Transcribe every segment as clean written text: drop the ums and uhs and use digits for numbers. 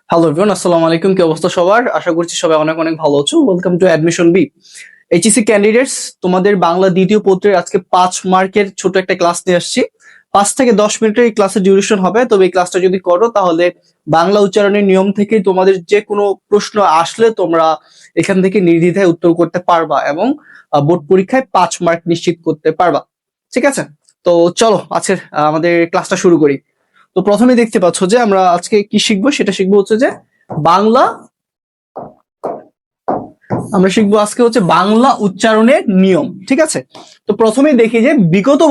Hello everyone, আসসালামু আলাইকুম। কি অবস্থা সবার? আশা করছি সবাই অনেক অনেক ভালো আছো। Welcome to admission B. HSC candidates, তোমাদের বাংলা দ্বিতীয় পত্রের আজকে 5 মার্কের ছোট একটা ক্লাস নিয়ে আসছি। 5 থেকে 10 মিনিটের এই ক্লাসের ডিউরেশন হবে। তবে এই ক্লাসটা যদি করো তাহলে বাংলা উচ্চারণের নিয়ম থেকে তোমাদের যে কোনো প্রশ্ন আসলে তোমরা এখান থেকে নির্দ্বিধায় উত্তর করতে পারবা এবং বোর্ড পরীক্ষায় 5 মার্ক নিশ্চিত করতে পারবা। ঠিক আছে, তো চলো আজকের আমাদের ক্লাসটা শুরু করি। তো প্রথমে দেখতে পাচ্ছ যে আমরা আজকে কি শিখবো, সেটা শিখবো হচ্ছে যে বাংলা। আমরা শিখবো আজকে হচ্ছে বাংলা উচ্চারণের নিয়ম। ঠিক আছে, তো প্রথমে দেখি যে বিগত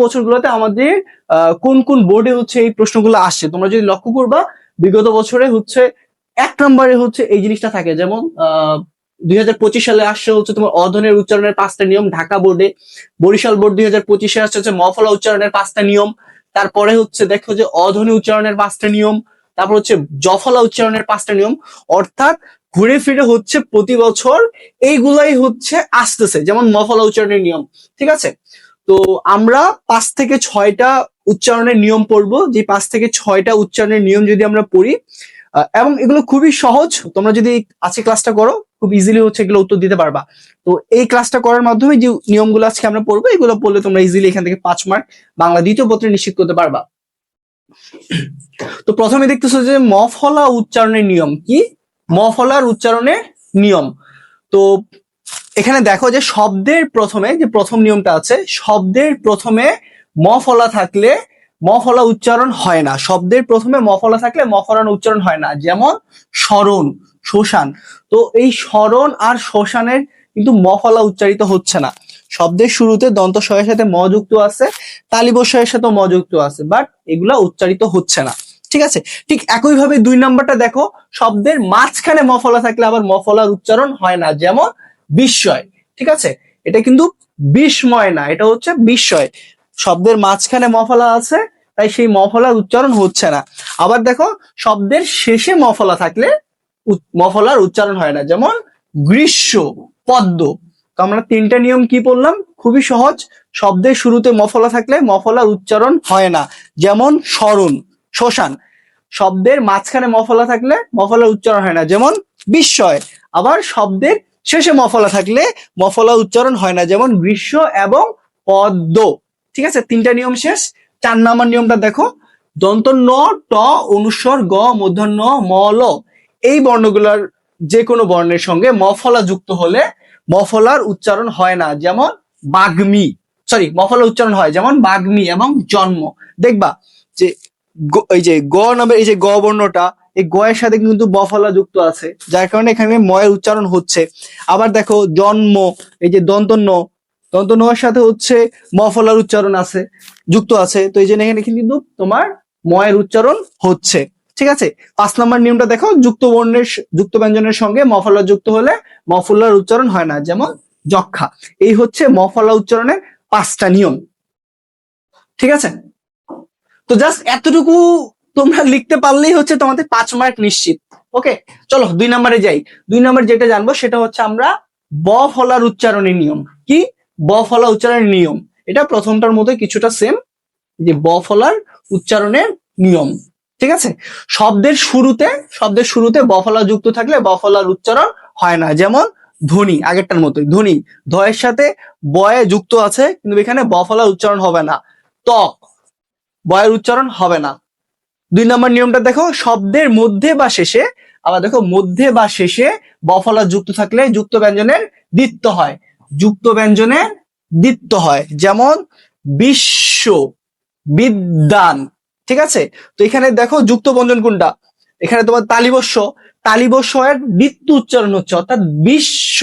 বছরগুলোতে আমাদের কোন কোন বোর্ডে হচ্ছে এই প্রশ্নগুলো আসছে। তোমরা যদি লক্ষ্য করবা, বিগত বছরে হচ্ছে 1 নম্বরে হচ্ছে এই জিনিসটা থাকে। যেমন 2025 সালে আসছে হচ্ছে তোমার অধ্বনের উচ্চারণের 5টা নিয়ম ঢাকা বোর্ডে। বরিশাল বোর্ড 2025-এ আসছে হচ্ছে মফলা উচ্চারণের 5টা নিয়ম। তারপরে হচ্ছে দেখো যে অধ্বনি উচ্চারণের 5টা নিয়ম। তারপর হচ্ছে জফলা উচ্চারণের 5টা নিয়ম। অর্থাৎ ঘুরে ফিরে হচ্ছে প্রতি বছর এইগুলাই হচ্ছে আসতেছে, যেমন মফলা উচ্চারণের নিয়ম। ঠিক আছে, তো আমরা 5 থেকে 6টা উচ্চারণের নিয়ম পড়বো। যে 5 থেকে 6টা উচ্চারণের নিয়ম যদি আমরা পড়ি, এবং এগুলো খুবই সহজ, তোমরা যদি আজকে ক্লাসটা করো খুব ইজিলি হচ্ছে এগুলো উত্তর দিতে পারবা। তো এই ক্লাসটা করার মাধ্যমে যে নিয়মগুলো আজকে আমরা পড়বো, এগুলো পড়লে তোমরা ইজিলি এখান থেকে 5 মার্ক বাংলা দ্বিতীয় পত্রে নিশ্চিত করতে পারবা। তো প্রথমে দেখতেছো যে মফলা উচ্চারণের নিয়ম কি, মফলার উচ্চারণের নিয়ম। তো এখানে দেখো যে শব্দের প্রথমে যে প্রথম নিয়মটা আছে, শব্দের প্রথমে মফলা থাকলে মফলা উচ্চারণ হয় না। শব্দের প্রথমে মফলা থাকলে মফলার উচ্চারণ হয় না। যেমন স্মরণ, শ্মশান। তো এই স্মরণ আর শ্মশানের কিন্তু মফলা উচ্চারিত হচ্ছে না। শব্দের শুরুতে দন্ত স্বয়ের সাথে ম যুক্ত আছে, তালিবস্বয়ের সাথে ম যুক্ত আছে, বাট এগুলা উচ্চারিত হচ্ছে না। ঠিক আছে, ঠিক একইভাবে 2 নম্বরটা দেখো, শব্দের মাঝখানে মফলা থাকলে আবার মফলার উচ্চারণ হয় না। যেমন বিস্ময়। ঠিক আছে, এটা কিন্তু বিস্ময় না, এটা হচ্ছে বিস্ময়। শব্দের মাঝখানে মফলা আছে, তাই সেই মফলার উচ্চারণ হচ্ছে না। আবার দেখো, শব্দের শেষে মফলা থাকলে মফলার উচ্চারণ হয় না। যেমন গ্রীষ্ম, পদ্ম। তো আমরা 3টা নিয়ম কি পড়লাম, খুবই সহজ। শব্দের শুরুতে মফলা থাকলে মফলার উচ্চারণ হয় না। যেমন স্মরণ, শ্মশান। শব্দের মাঝখানে মফলা থাকলে মফলার উচ্চারণ হয় না। যেমন বিস্ময়। আবার শব্দের শেষে মফলা থাকলে মফলা উচ্চারণ হয় না। যেমন গ্রীষ্ম এবং পদ্ম। ঠিক আছে, 3টা নিয়ম শেষ। 4 নম্বর নিয়মটা দেখো, দন্ত ন, ট, অনুস্বর, গ, মূর্ধন্য ম, ল, এই বর্ণগুলোর যে কোনো বর্ণের সঙ্গে মফলা যুক্ত হলে মফলার উচ্চারণ হয় না। যেমন বাগ্মী, সরি, মফলা উচ্চারণ হয়। যেমন বাগ্মী এবং জন্ম। দেখবা যে এই যে গ নামের এই যে গ বর্ণটা, এই গ এর সাথে কিন্তু বফলা যুক্ত আছে, যার কারণে এখানে ময়ের উচ্চারণ হচ্ছে। আবার দেখো জন্ম, এই যে দন্ত ন, দন্ত ন এর সাথে হচ্ছে মফলার উচ্চারণ আছে, যুক্ত আছে। তো এই জন্য এখানে কিন্তু তোমার ময়ের উচ্চারণ হচ্ছে। ঠিক আছে, 5 নম্বর নিয়মটা দেখো, যুক্ত ব্যঞ্জনের সঙ্গে মফলা যুক্ত হলে মফলার উচ্চারণ হয় না। যেমন যক্ষা। এই হচ্ছে মফলা উচ্চারণের 5টা নিয়ম। ঠিক আছে, তো জাস্ট এতটুকু তোমরা লিখতে পারলেই হচ্ছে তোমাদের 5 মার্ক নিশ্চিত। ওকে, চলো 2 নম্বরে যাই। 2 নম্বর যেটা জানবো সেটা হচ্ছে আমরা ব ফলার উচ্চারণের নিয়ম কি, ব ফলা উচ্চারণের নিয়ম। এটা প্রথমটার মতো কিছুটা সেম, যে ব ফলার উচ্চারণের নিয়ম। ঠিক আছে, শব্দের শুরুতে ব ফলা যুক্ত থাকলে ব ফলার উচ্চারণ হয় না। যেমন ধ্বনি, আগেরটার মতোই ধ্বনি, ধয়ের সাথে বয়ে যুক্ত আছে, কিন্তু এখানে ব ফলার উচ্চারণ হবে না। ত্বক, বয়ের উচ্চারণ হবে না। 2 নম্বর নিয়মটা দেখো, শব্দের মধ্যে বা শেষে, আবার দেখো মধ্যে বা শেষে বফলা যুক্ত থাকলে যুক্ত ব্যঞ্জনের দ্বিত্ব হয়। যুক্ত ব্যঞ্জনের দ্বিত্ব হয়। যেমন বিশ্ব, বিদ্যান। ঠিক আছে, তো এখানে দেখো যুক্ত ব্যঞ্জন কোনটা, এখানে তোমার তালিবস্য, তালিবস্যের দ্বিত্ব উচ্চারণ হচ্ছে, অর্থাৎ বিশ্ব।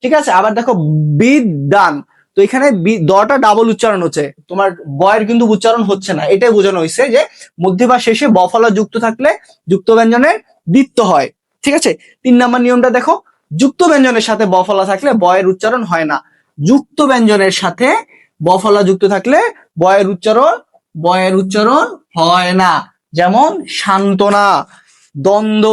ঠিক আছে, আবার দেখো বিদ্যান, তো এখানে দটা ডাবল উচ্চারণ হচ্ছে, তোমার বয়ের কিন্তু উচ্চারণ হচ্ছে না। এটাই বোঝানো হয়েছে যে মধ্যে বা শেষে বফলা যুক্ত থাকলে যুক্ত ব্যঞ্জনের দ্বিত্ব হয়। ঠিক আছে, 3 নম্বর নিয়মটা দেখো, যুক্ত ব্যঞ্জনের সাথে বফলা থাকলে বয়ের উচ্চারণ হয় না। যুক্ত ব্যঞ্জনের সাথে বফলা যুক্ত থাকলে বয়ের উচ্চারণ হয় না। যেমন সান্ত্বনা, দ্বন্দ্ব।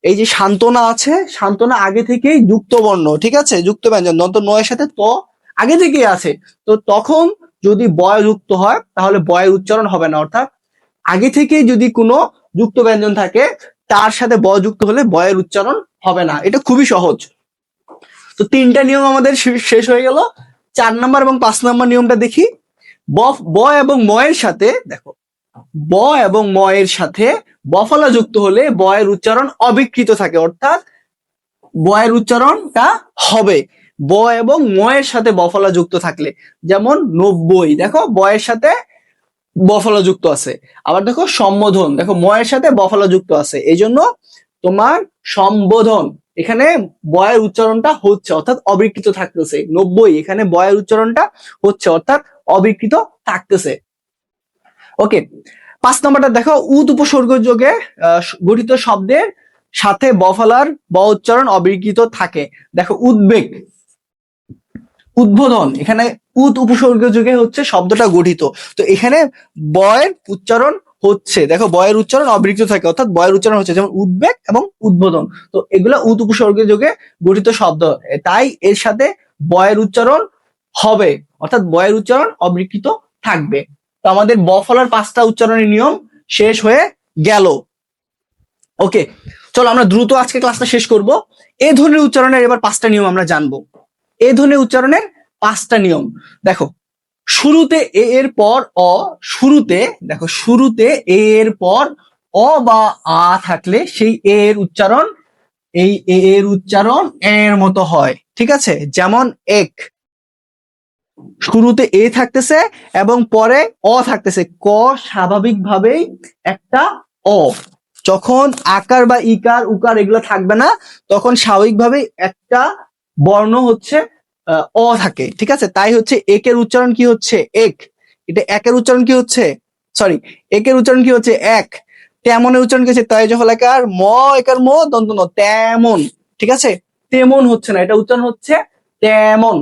এই যে সান্ত্বনা আছে, সান্ত্বনা আগে থেকেই যুক্ত বর্ণ। ঠিক আছে, যুক্ত ব্যঞ্জন, দন্ত নয়ের সাথে ত আগে থেকেই আছে। তো তখন যদি বয় যুক্ত হয় তাহলে বয়ের উচ্চারণ হবে না। অর্থাৎ আগে থেকে যদি কোনো যুক্ত ব্যঞ্জন থাকে তার সাথে ব যুক্ত হলে বয়ের উচ্চারণ হবে না। এটা খুবই সহজ। তো তিনটা নিয়ম আমাদের শেষ হয়ে গেল। 4 নম্বর এবং 5 নম্বর নিয়মটা দেখি। ব এবং ম এর সাথে দেখো, ব এবং ম এর সাথে বফলা যুক্ত হলে বয়ের উচ্চারণ অবিকৃত থাকে, অর্থাৎ বয়ের উচ্চারণটা হবে ব এবং ম এর সাথে বফলা যুক্ত থাকলে। যেমন 90, দেখো বয়ের সাথে বফলা যুক্ত আছে। আবার দেখো সম্বোধন, দেখো ম এর সাথে বফলা যুক্ত আছে, এই জন্য তোমার সম্বোধন এখানে বয়ের উচ্চারণটা হচ্ছে, অর্থাৎ অবিকৃত থাকতেছে। 90 এখানে বয়ের উচ্চারণটা হচ্ছে, অর্থাৎ অবিকৃত থাকতেছে। ওকে, 5 নম্বরটা দেখো, উদ উপসর্গ যোগে গঠিত শব্দের সাথে বফলার ব উচ্চারণ অবিকৃত থাকে। দেখো উদ্বেগ, উদ্বোধন, এখানে উদ উপসর্গ যোগে হচ্ছে শব্দটা গঠিত, তো এখানে বয়ের উচ্চারণ হচ্ছে, দেখো বয়ের উচ্চারণ অবিকৃত থাকে, অর্থাৎ বয়ের উচ্চারণ হচ্ছে, যেমন উদ্বেগ এবং উদ্বোধন, তো এগুলা উদ উপসর্গ যোগে গঠিত শব্দ, তাই এর সাথে বয়ের উচ্চারণ হবে, অর্থাৎ বয়ের উচ্চারণ অবিকৃত থাকবে। তো আমাদের বফলার 5টা উচ্চারণের নিয়ম শেষ হয়ে গেল। ওকে, চলো আমরা দ্রুত আজকে ক্লাসটা শেষ করব। এ ধ্বনির উচ্চারণের এবার 5টা নিয়ম আমরা জানবো। এ ধ্বনির উচ্চারণের 5টা নিয়ম দেখো, শুরুতে এ এর পর অ, শুরুতে দেখো শুরুতে এ এর পর অ বা আ থাকলে সেই এ এর উচ্চারণ, এই এ এর উচ্চারণ এর মতো হয়, ঠিক আছে। যেমন এক, শুরুতে এ থাকতেছে এবং পরে অ থাকতেছে, ক স্বাভাবিকভাবেই একটা অ, যখন আকার বা ইকার উকার এগুলো থাকবে না তখন স্বাভাবিকভাবে একটা বর্ণ হচ্ছে অ থাকে, ঠিক আছে। তাই হচ্ছে একের উচ্চারণ কি হচ্ছে এক, এটা একের উচ্চারণ কি হচ্ছে, সরি, একের উচ্চারণ কি হচ্ছে এক, তেমনের উচ্চারণ কি হচ্ছে তয় জফলাকার ম একার ম দন্ত ন, তেমন, ঠিক আছে, তেমন হচ্ছে না, এটা উচ্চারণ হচ্ছে তেমন।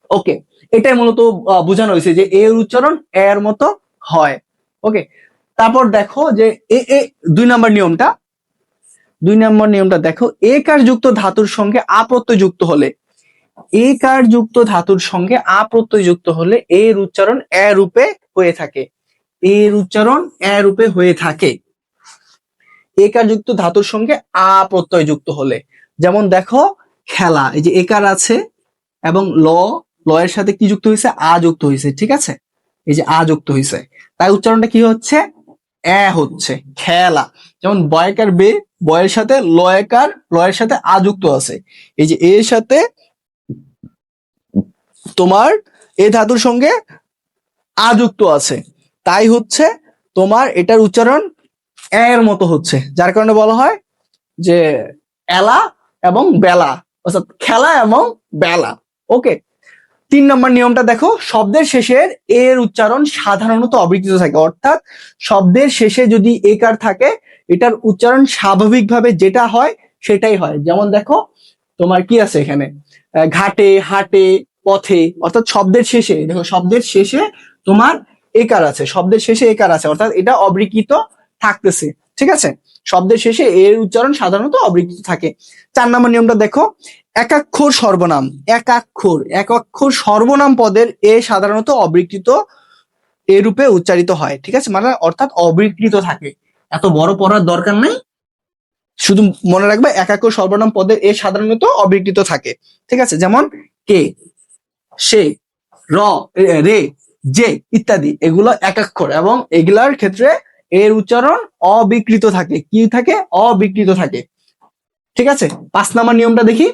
ওকে, এটাই মূলত বোঝানো হয়েছে যে এর উচ্চারণ এর মতো হয়। ওকে, তারপর দেখো যে এ এ 2 নম্বর নিয়মটা, 2 নম্বর নিয়মটা দেখো, এ কার যুক্ত ধাতুর সঙ্গে আ প্রত্যয় যুক্ত হলে, এ কার যুক্ত ধাতুর সঙ্গে আ প্রত্যয় যুক্ত হলে এর উচ্চারণ এ রূপে হয়ে থাকে, এর উচ্চারণ এ রূপে হয়ে থাকে এ কার যুক্ত ধাতুর সঙ্গে আ প্রত্যয় যুক্ত হলে। যেমন দেখো খেলা, এই যে একার আছে এবং ল, ল এর সাথে কি যুক্ত হয়েছে, আ যুক্ত হয়েছে, ঠিক আছে, এই যে আ যুক্ত হয়েছে, তাই উচ্চারণটা কি হচ্ছে, এ হচ্ছে খেলা। যেমন বয়কার বে, বয়ের সাথে লয়কার, লয়ের সাথে আ যুক্ত আছে, এই যে এর সাথে তোমার এ ধাতুর সঙ্গে আ যুক্ত আছে, তাই হচ্ছে তোমার এটার উচ্চারণ এর মতো হচ্ছে, যার কারণে বলা হয় যে এলা এবং বেলা, অর্থাৎ খেলা এবং বেলা। ওকে, 3 নম্বর নিয়মটা দেখো, শব্দের শেষের এর উচ্চারণ সাধারণত অবিকৃত থাকে, অর্থাৎ শব্দের শেষে যদি একার থাকে এটার উচ্চারণ স্বাভাবিকভাবে যেটা হয় সেটাই হয়। যেমন দেখো তোমার কি আছে এখানে, ঘাটে, হাটে, পথে, অর্থাৎ শব্দের শেষে, দেখো শব্দের শেষে তোমার একার আছে, শব্দের শেষে একার আছে, অর্থাৎ এটা অবিকৃত থাকতেছে, ঠিক আছে, শব্দের শেষে এর উচ্চারণ সাধারণত অবিকৃত থাকে। 4 নম্বর নিয়মটা দেখো, একাক্ষর সর্বনাম, একাক্ষর সর্বনাম পদের এ সাধারণত অবিকৃত এ রূপে উচ্চারিত হয়, ঠিক আছে, মানে অর্থাৎ অবিকৃত থাকে, এত বড় পড়ার দরকার নেই, শুধু মনে রাখবে একাক্ষর সর্বনাম পদের এ সাধারণত অবিকৃত থাকে, ঠিক আছে। যেমন কে, সে, র, রে, যে ইত্যাদি, এগুলো একাক্ষর এবং এগুলার ক্ষেত্রে এর উচ্চারণ অবিকৃত থাকে, কি থাকে, অবিকৃত থাকে, ঠিক আছে। 5 নম্বর নিয়মটা দেখি,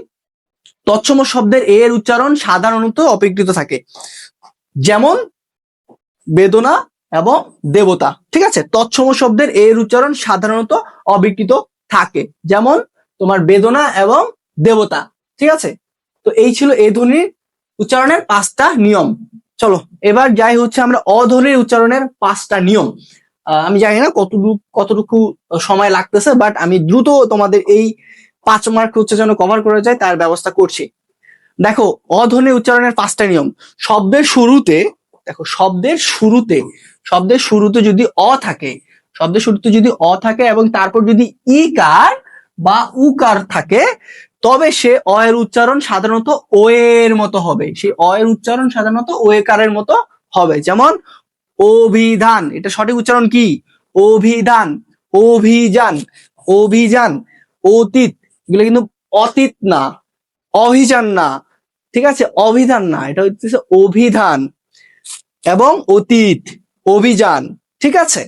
তৎসম শব্দের এর উচ্চারণ সাধারণত অবিকৃত থাকে, যেমন বেদনা এবং দেবতা, ঠিক আছে, তৎসম শব্দের এর উচ্চারণ সাধারণত অবিকৃত থাকে, যেমন তোমার বেদনা এবং দেবতা, ঠিক আছে। তো এই ছিল এ ধ্বনির উচ্চারণের 5টা নিয়ম। চলো এবার যাই হচ্ছে আমরা অধ্বনির উচ্চারণের 5টা নিয়ম। আমি জানি না কতটুকু সময় লাগতেছে, বাট আমি দ্রুত তোমাদের এই 5 মার্ক হচ্ছে যেন কভার করা যায় তার ব্যবস্থা করছি। দেখো অধ্বনি উচ্চারণের 5টা নিয়ম, শব্দের শুরুতে, দেখো শব্দের শুরুতে যদি অ থাকে, শব্দের শুরুতে যদি অ থাকে এবং তারপর যদি ইকার বা উকার থাকে, তবে সে অ এর উচ্চারণ সাধারণত ও এর মতো হবে, সেই অ এর উচ্চারণ সাধারণত ও একারের মতো হবে। যেমন অভিধান, এটা সঠিক উচ্চারণ কি, অভিধান, অভিযান, অভিযান, অতীত, এগুলো কিন্তু অতীত না, অভিযান না, ঠিক আছে, অভিধান না, এটা হচ্ছে অভিধান এবং অতীত, অভিযান, ঠিক আছে।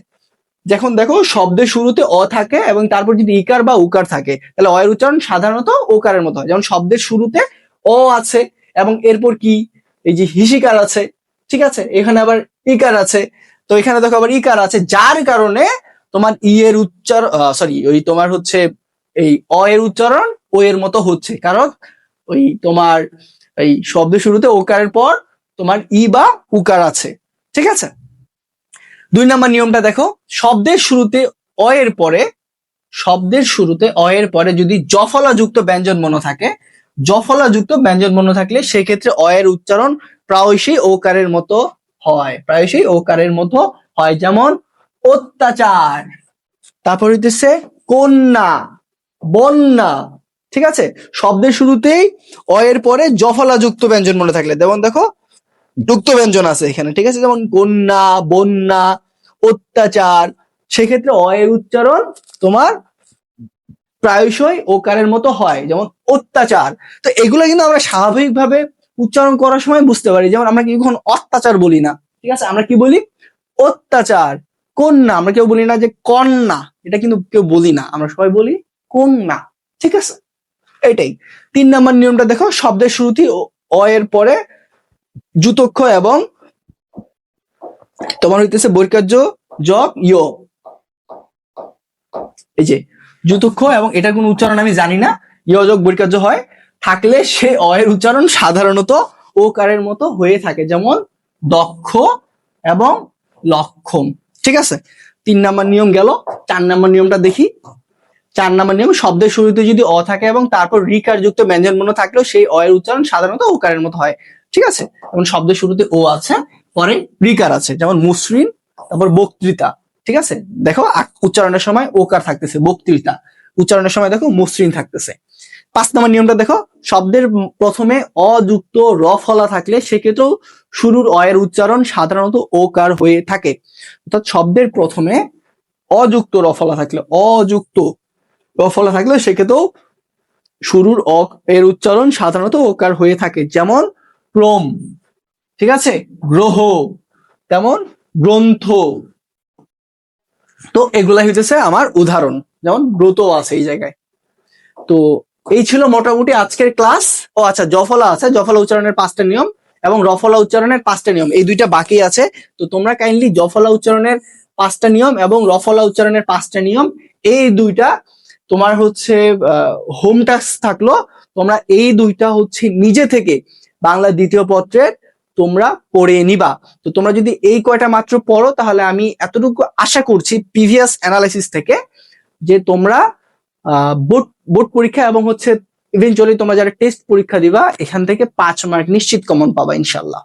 যখন দেখো শব্দের শুরুতে অ থাকে এবং তারপর যদি ইকার বা উকার থাকে, তাহলে অ এর উচ্চারণ সাধারণত ওকারের মতো হয়। যেমন শব্দের শুরুতে অ আছে এবং এরপর কি এই যে হিসিকার আছে, ঠিক আছে, এখানে আবার ইকার আছে, তো এখানে দেখো আবার ইকার আছে, যার কারণে তোমার ই এর উচ্চারণ, সরি, ওই তোমার হচ্ছে এই অ এর উচ্চারণ ও এর মতো হচ্ছে, কারণ ওই তোমার এই শব্দের শুরুতে ওকারের পর তোমার ই বা উকার আছে, ঠিক আছে। 2 নম্বর নিয়মটা দেখো, শব্দের শুরুতে অ এর পরে, শব্দের শুরুতে অ এর পরে যদি জফলা যুক্ত ব্যঞ্জন বর্ণ থাকে, জফলা যুক্ত ব্যঞ্জন বর্ণ থাকলে সেক্ষেত্রে অ এর উচ্চারণ প্রায়শই ওকারের মতো হয়, প্রায়শই ওকারের মতো হয়। যেমন অত্যাচার, তারপর হইতেছে কন্যা, বন্যা, ঠিক আছে। শব্দের শুরুতেই অ এর পরে জফলা যুক্ত ব্যঞ্জন বর্ণ থাকলে, যেমন দেখো যুক্ত ব্যঞ্জন আছে এখানে, ঠিক আছে, যেমন কন্যা, বন্যা, অত্যাচার, সেক্ষেত্রে অ এর উচ্চারণ তোমার প্রায়শই ওকারের মতো হয়, যেমন অত্যাচার। তো এগুলো কিন্তু আমরা স্বাভাবিকভাবে উচ্চারণ করার সময় বুঝতে পারি, যেমন আমরা কি কখন অত্যাচার বলি না, ঠিক আছে, আমরা কি বলি অত্যাচার। কন্যা আমরা কেউ বলি না যে কন্যা, এটা কিন্তু কেউ বলি না, আমরা সবাই বলি কন্যা, ঠিক আছে, এটাই। 3 নম্বর নিয়মটা দেখো, শব্দের শুরুতে অ এর পরে যুতক্ষ এবং তোমার হইতেছে বৈকার্য জব ইয়, এই যে যুতক্ষ এবং এটার কোন উচ্চারণ আমি জানি না, ইয় যোগ বৈকার্য হয় থাকলে সে অ এর উচ্চারণ সাধারণত ওকারের মতো হয়ে থাকে, যেমন দক্ষ এবং লক্ষম, ঠিক আছে। 3 নম্বর নিয়ম গেল। 4 নম্বর নিয়মটা দেখি। 4 নম্বর নিয়ম, শব্দের শুরুতে যদি অ থাকে এবং তারপর রিকার যুক্ত ব্যঞ্জন বর্ণ থাকলেও সেই অ এর উচ্চারণ সাধারণত ওকারের মতো হয়, ঠিক আছে। যেমন শব্দের শুরুতে ও আছে, পরে রিকার আছে, যেমন মসৃণ, তারপর বক্তৃতা, ঠিক আছে। দেখো উচ্চারণের সময় ওকার থাকতেছে বক্তৃতা, উচ্চারণের সময় দেখো মসৃণ থাকতেছে। 5 নম্বর নিয়মটা দেখো, শব্দের প্রথমে অযুক্ত র ফলা থাকলে সেক্ষেত্রেও শুরুর অ এর উচ্চারণ সাধারণত ওকার হয়ে থাকে। অর্থাৎ শব্দের প্রথমে অযুক্ত র ফলা থাকলে, অযুক্ত র ফলা থাকলে সেক্ষেত্রেও শুরুর অ এর উচ্চারণ সাধারণত ওকার হয়ে থাকে, যেমন ক্রম, ঠিক আছে, গ্রহ, তেমন গ্রন্থ। তো এগুলা হইতেছে আমার উদাহরণ, যেমন ব্রত আছে এই জায়গায়। তো এই ছিল মোটামুটি আজকের ক্লাস। ও আচ্ছা, জফলা আছে, জফলা উচ্চারণের 5টা নিয়ম এবং রফলা উচ্চারণের 5টা নিয়ম, এই দুইটা বাকি আছে। তো তোমরা কাইন্ডলি জফলা উচ্চারণের 5টা নিয়ম এবং রফলা উচ্চারণের 5টা নিয়ম, এই দুইটা তোমার হচ্ছে হোম টাস্ক থাকলো, তোমরা এই দুইটা হচ্ছে নিজে থেকে বাংলা দ্বিতীয় পত্রের তোমরা পড়ে নিবা। তো তোমরা যদি এই কয়টা মাত্র পড়ো, তাহলে আমি এতটুকু আশা করছি প্রিভিয়াস অ্যানালাইসিস থেকে যে তোমরা বোর্ড বোর্ড পরীক্ষা এবং হচ্ছে ইভেনচুয়ালি তোমরা যারা টেস্ট পরীক্ষা দিবা, এখান থেকে 5 মার্ক নিশ্চিত কমন পাবা ইনশাল্লাহ।